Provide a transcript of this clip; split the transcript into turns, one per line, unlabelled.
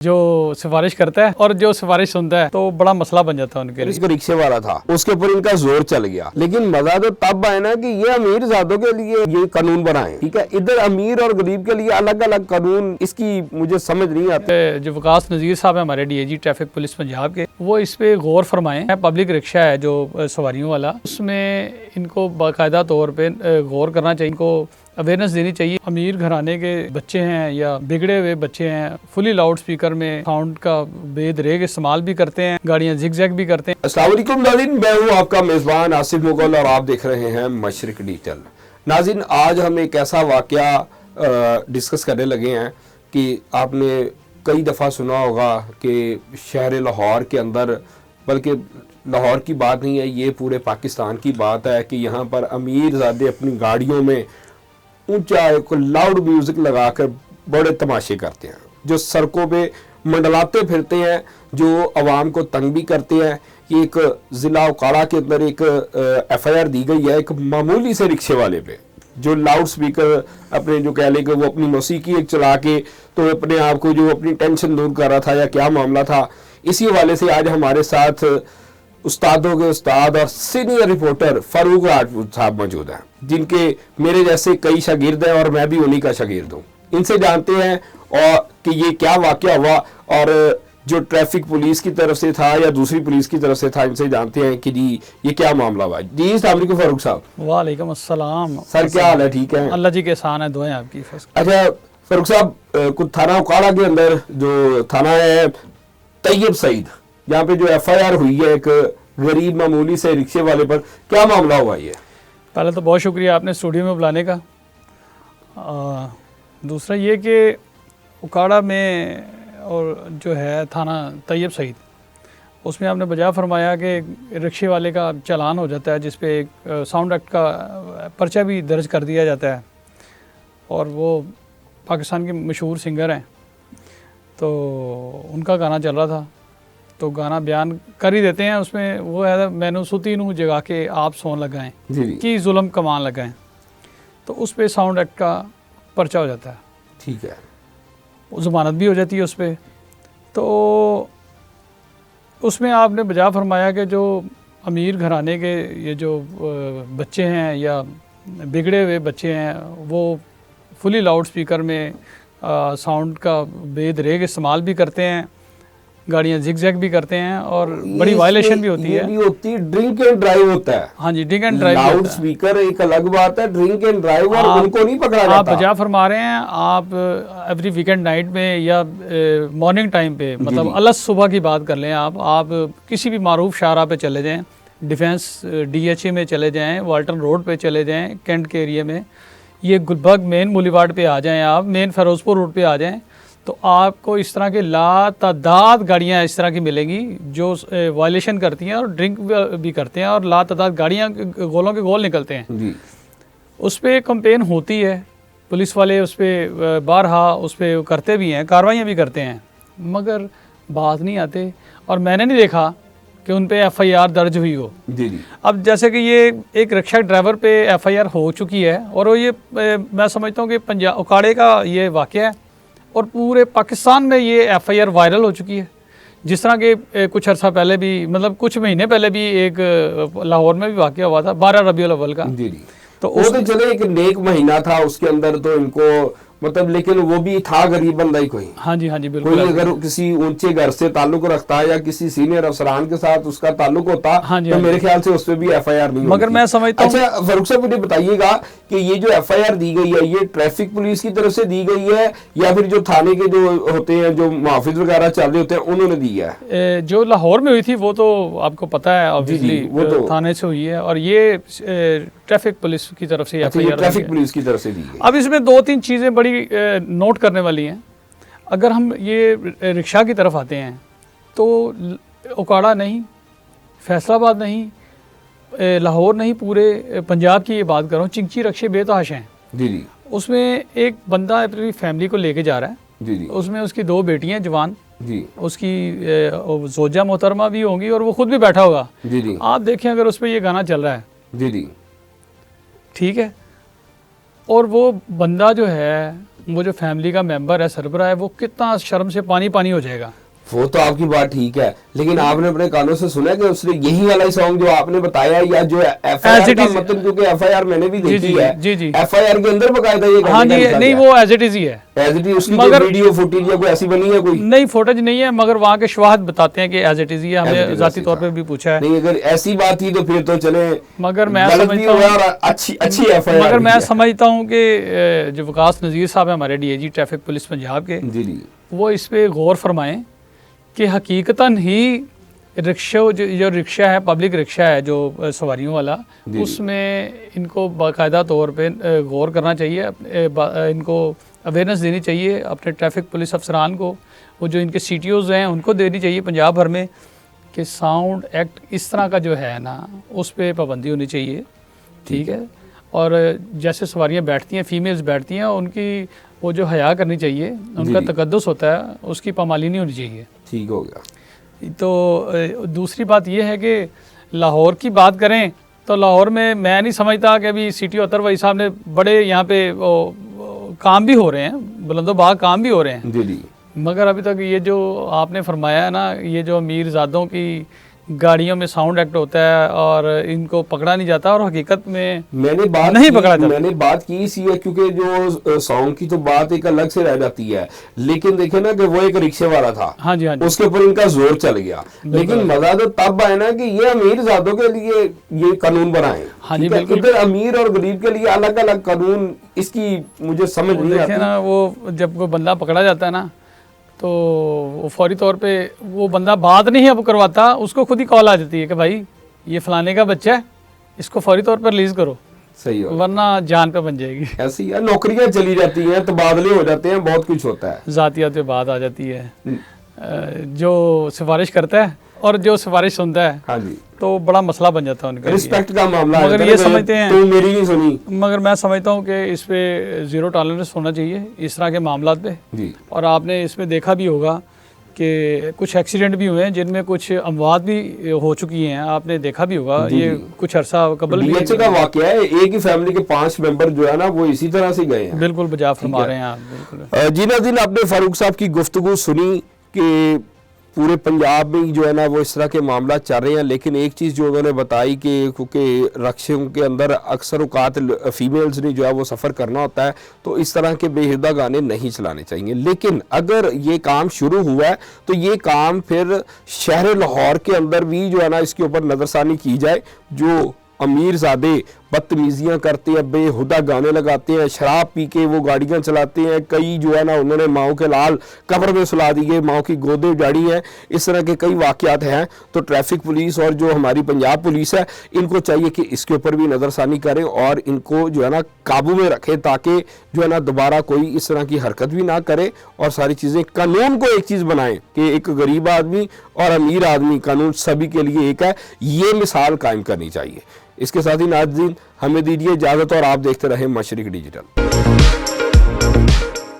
जो सिफारिश करता है और जो सिफारिश सुनता है तो बड़ा मसला बन जाता है उनके लिए।
इसको रिक्शे वाला था, उसके ऊपर इनका जोर चल गया, लेकिन मजा तो तब आया ना कि ये अमीर ज़ादों के लिए ये कानून बनाए, ठीक है। इधर अमीर और गरीब के लिए अलग अलग कानून, इसकी मुझे समझ नहीं आते।
जो वकास नज़ीर साहब है हमारे डीआईजी ट्रैफिक पुलिस पंजाब के, वो इस पे गौर फरमाएं। पब्लिक रिक्शा है जो सवारियों वाला, उसमें इनको बाकायदा तौर पे गौर करना चाहिए, इनको अवेयरनेस देनी चाहिए। अमीर घराने के बच्चे हैं या बिगड़े हुए बच्चे हैं, फुली लाउड स्पीकर में साउंड का बेदरेग इस्तेमाल भी करते हैं, गाड़ियां जिग-जैग भी करते हैं।
अस्सलाम वालेकुम नाज़रीन, मैं हूँ आपका मेज़बान आसिफ मुगल और आप देख रहे हैं मशरिक डिजिटल। नाज़रीन, आज हम एक ऐसा वाक़या डिस्कस करने लगे हैं कि आपने कई दफ़ा सुना होगा कि शहर लाहौर के अंदर, बल्कि लाहौर की बात नहीं है, ये पूरे पाकिस्तान की बात है कि यहाँ पर अमीर ज़ादे अपनी गाड़ियों में ऊंचा लाउड म्यूजिक लगाकर बड़े तमाशे करते हैं, जो सड़कों पे मंडलाते फिरते हैं, जो आवाम को तंग भी करते हैं। कि एक ज़िला उकाड़ा के अंदर एक एफआईआर दी गई है एक मामूली से रिक्शे वाले पे, जो लाउड स्पीकर अपने जो कह ले कि वो अपनी मौसीकी एक चला के तो अपने आप को जो अपनी टेंशन दूर कर रहा था या क्या मामला था। इसी हवाले से आज हमारे साथ उस्तादों के उस्ताद और सीनियर रिपोर्टर फारूक राजपूत साहब मौजूद हैं, जिनके मेरे जैसे कई शागिर्द हैं और मैं भी उन्हीं का शागिर्द हूँ। इनसे जानते हैं और कि ये क्या वाकया हुआ और जो ट्रैफिक पुलिस की तरफ से था या दूसरी पुलिस की तरफ से था, इनसे जानते हैं कि जी ये क्या मामला हुआ। जी अस्सलाम वालेकुम फारूक साहब।
वालेकुम अस्सलाम
सर, क्या हाल है? ठीक है,
अल्लाह जी के एहसान है, दुआएं आपकी।
अच्छा फारूक साहब, कुछ थाना उकाड़ा के अंदर जो थाना है तैयब सईद, यहाँ पे जो एफआईआर हुई है एक गरीब मामूली से रिक्शे वाले पर, क्या मामला हुआ ये?
पहले तो बहुत शुक्रिया आपने स्टूडियो में बुलाने का। दूसरा ये कि उकाड़ा में और जो है थाना तैयब सईद, उसमें आपने बजा फरमाया कि रिक्शे वाले का चालान हो जाता है, जिस पे एक साउंड एक्ट का पर्चा भी दर्ज कर दिया जाता है, और वो पाकिस्तान के मशहूर सिंगर हैं, तो उनका गाना चल रहा था, तो गाना बयान कर ही देते हैं। उसमें वो है मैनू सुती नू जगा के आप सोन लगाएं कि जुल्म कमान लगाएं, तो उस पर साउंड एक्ट का पर्चा हो जाता है।
ठीक है,
ज़मानत भी हो जाती है उस पर। तो उसमें आपने बजा फरमाया कि जो अमीर घराने के ये जो बच्चे हैं या बिगड़े हुए बच्चे हैं, वो फुली लाउड स्पीकर में साउंड का बेदरेग इस्तेमाल भी करते हैं, गाड़ियां जिग-जैग भी करते हैं, और बड़ी वायलेशन भी होती है।
होती ड्रिंक एंड ड्राइव होता है।
हाँ जी, drink and drive.
Loud speaker एक अलग बात है, ड्रिंक एंड ड्राइव और उनको नहीं पकड़ा जाता।
आप बजा फरमा रहे हैं, आप एवरी वीकेंड नाइट में या मॉर्निंग टाइम पे, मतलब अलस सुबह की बात कर लें, आप किसी भी मारूफ शाहरा पे चले जाएं, डिफेंस डीएचए में चले जाएं, वाल्टन रोड पे चले जाएं, कैंट के एरिया में, ये गुलबर्ग मेन बुलेवार्ड पे आ जाएं, आप मेन फ़िरोज़पुर रोड पे आ जाएं, तो आपको इस तरह के लातादाद गाड़ियाँ इस तरह की मिलेंगी जो वायलेशन करती हैं और ड्रिंक भी करते हैं, और लातादाद गाड़ियाँ गोलों के गोल निकलते हैं
जी।
उस पर कंपेन होती है, पुलिस वाले उस पर बारहा उस पर करते भी हैं, कार्रवाइयाँ भी करते हैं, मगर बात नहीं आते, और मैंने नहीं देखा कि उन पे एफआईआर दर्ज हुई हो।
जी।
अब जैसे कि ये एक रिक्शा ड्राइवर पे एफआईआर हो चुकी है, और वो ये मैं समझता हूँ कि पंजाब उकाड़े का ये वाक़या है, और पूरे पाकिस्तान में ये एफआईआर वायरल हो चुकी है। जिस तरह के कुछ अर्सा पहले भी, मतलब कुछ महीने पहले भी एक लाहौर में भी वाक़या हुआ था 12 रबीउल अव्वल का।
जी।
तो
वो तो चले एक नेक महीना था, उसके अंदर तो इनको मतलब, लेकिन वो भी था गरीब बंदा ही कोई।
हाँ जी, हाँ जी, बिल्कुल।
कोई अगर किसी ऊंचे घर से ताल्लुक रखता है या किसी सीनियर अफसरान के साथ उसका ताल्लुक होता,
हाँ जी,
तो
हाँ
मेरे ख्याल से उस पर भी एफआईआर नहीं
मगर मैं समझता हूँ।
अच्छा फारूक साहब, मुझे बताइएगा कि ये जो एफआईआर दी गई है, ये ट्रैफिक पुलिस की तरफ से दी गई है या फिर जो थाने के जो होते हैं, जो मुहाफिज वगैरह चल रहे होते हैं, उन्होंने दी है?
जो लाहौर में हुई थी वो तो आपको पता है, ऑब्वियसली
वो तो
थाने से हुई है, और ये ट्रैफिक पुलिस की तरफ से एफआईआर
ट्रैफिक पुलिस की तरफ से दी गई।
अब इसमें दो तीन चीज़ें बड़ी नोट करने वाली हैं। अगर हम ये रिक्शा की तरफ आते हैं तो उकाड़ा नहीं, फैसलाबाद नहीं, लाहौर नहीं, पूरे पंजाब की ये बात कर रहा हूँ, चिंची रक्शे बेतहाश हैं।
जी।
उसमें एक बंदा अपनी फैमिली को लेके जा रहा है।
जी।
उसमें उसकी 2 बेटियां जवान,
जी।
उसकी जोजा मोहतरमा भी होंगी और वो खुद भी बैठा होगा।
जी।
आप देखें अगर उस पर ये गाना चल रहा है,
जी,
ठीक है, और वो बंदा जो है वो जो फैमिली का मेंबर है, सरबराह है, वो कितना शर्म से पानी पानी हो जाएगा।
वो तो आपकी बात ठीक है, लेकिन आपने अपने कानों से सुना कि उसने यही वाला ही सॉन्ग जो आपने बताया, या जो एफआईआर का मतलब, क्योंकि एफआईआर मैंने भी देखी है, एफआईआर के अंदर बकायदा ये
हाँ जी, नहीं वो एज इट इज ही है,
एज इट इज। उसकी कोई वीडियो फुटेज या कोई ऐसी बनी है? कोई
नहीं फुटेज नहीं है, मगर वहाँ के शवाहद बताते हैं कि एज इट इज ही है। हमने जाती तौर पे भी पूछा है।
नहीं, अगर ऐसी बात थी तो फिर तो चले,
मगर मैं समझता हूँ
अच्छी एफआईआर,
मगर मैं समझता हूँ कि जो वकास नज़ीर साहब है हमारे डीआईजी ट्रैफिक पुलिस पंजाब के, जी, वो इस पे गौर फरमाएं कि हकीकतन ही रिक्शा, जो रिक्शा है, पब्लिक रिक्शा है जो सवारियों वाला, उसमें इनको बाकायदा तौर पे गौर करना चाहिए, इनको अवेयरनेस देनी चाहिए अपने ट्रैफिक पुलिस अफसरान को, वो जो इनके CTOs हैं उनको देनी चाहिए पंजाब भर में, कि साउंड एक्ट इस तरह का जो है ना, उस पर पाबंदी होनी चाहिए, ठीक है। और जैसे सवारियाँ बैठती हैं, फीमेल्स बैठती हैं, उनकी वो जो हया करनी चाहिए, उनका तकद्दुस होता है, उसकी पामाली नहीं होनी चाहिए। ठीक हो गया। तो दूसरी बात ये है कि लाहौर की बात करें तो लाहौर में मैं नहीं समझता कि अभी CTO अतर भाई साहब ने बड़े यहाँ पे काम भी हो रहे हैं, बुलंदोबाग काम भी हो रहे हैं, जी, मगर अभी तक ये जो आपने फरमाया है ना, ये जो अमीरजादों की गाड़ियों में साउंड एक्ट होता है और इनको पकड़ा नहीं जाता, और हकीकत में मैंने बात की सी है, क्योंकि जो साउंड की तो बात एक अलग से रह जाती है, लेकिन देखे ना कि वो एक रिक्शे वाला था, हाँ जी, हाँ जी, उसके ऊपर इनका जोर चल गया, लेकिन मजा तो तब आया ना कि ये अमीर जादों के लिए ये कानून बनाए, हाँ जी, इधर अमीर और गरीब के लिए अलग अलग कानून, इसकी मुझे समझ नहीं आती ना। वो जब कोई बंदा पकड़ा जाता है ना, तो वो फौरी तौर पे वो बंदा बात नहीं अब करवाता, उसको खुद ही कॉल आ जाती है कि भाई ये फलाने का बच्चा है, इसको फौरी तौर पर रिलीज करो, सही हो, वरना जान पे बन जाएगी। ऐसी है, नौकरियां चली जाती हैं, तबादले हो जाते हैं, बहुत कुछ होता है, जातियात पे बात आ जाती है, जो सिफारिश करता है और जो सिफारिश सुनता है, हाँ जी, तो बड़ा मसला बन जाता है उनका, रिस्पेक्ट का मामला, मगर ये समझते हैं तू मेरी नहीं सुनी, मगर मैं समझता हूँ कि इस पे जीरो टॉलरेंस होना चाहिए इस तरह के मामला पे जी। और आपने इसमें देखा भी होगा कि कुछ एक्सीडेंट भी हुए हैं जिनमें कुछ अमवात भी हो चुकी हैं, आपने देखा भी होगा, ये कुछ अरसा कबल भी का वाकया है, एक ही फैमिली के 5 मेंबर जो है ना वो इसी तरह से गए हैं। बिल्कुल बजा फरमा रहे हैं आप, बिल्कुल। जी नाज़रीन, आपने फारूक साहब की गुफ्तगू सुनी कि पूरे पंजाब में जो है ना वो इस तरह के मामला चल रहे हैं, लेकिन एक चीज़ जो उन्होंने बताई कि क्योंकि रिक्शों के अंदर अक्सर औकात फीमेल्स ने जो है वो सफ़र करना होता है, तो इस तरह के बेहुदा गाने नहीं चलाने चाहिए, लेकिन अगर ये काम शुरू हुआ है तो ये काम फिर शहर लाहौर के अंदर भी जो है ना इसके ऊपर नज़रसानी की जाए। जो अमीरजादे बदतमीजियाँ करते हैं, बेहुदा गाने लगाते हैं, शराब पी के वो गाड़ियाँ चलाते हैं, कई जो है ना उन्होंने माओ के लाल कब्र में सुला दिए, माओ की गोदें उजाड़ी हैं, इस तरह के कई वाक़यात हैं। तो ट्रैफिक पुलिस और जो हमारी पंजाब पुलिस है इनको चाहिए कि इसके ऊपर भी नज़रसानी करें और इनको जो है ना काबू में रखें, ताकि जो है ना दोबारा कोई इस तरह की हरकत भी ना करे, और सारी चीज़ें कानून को एक चीज़ बनाएं कि एक गरीब आदमी और अमीर आदमी, कानून सभी के लिए एक है, ये मिसाल कायम करनी चाहिए। इसके साथ ही नाज़रीन हमें दीजिए इजाज़त और आप देखते रहें मशरिक डिजिटल।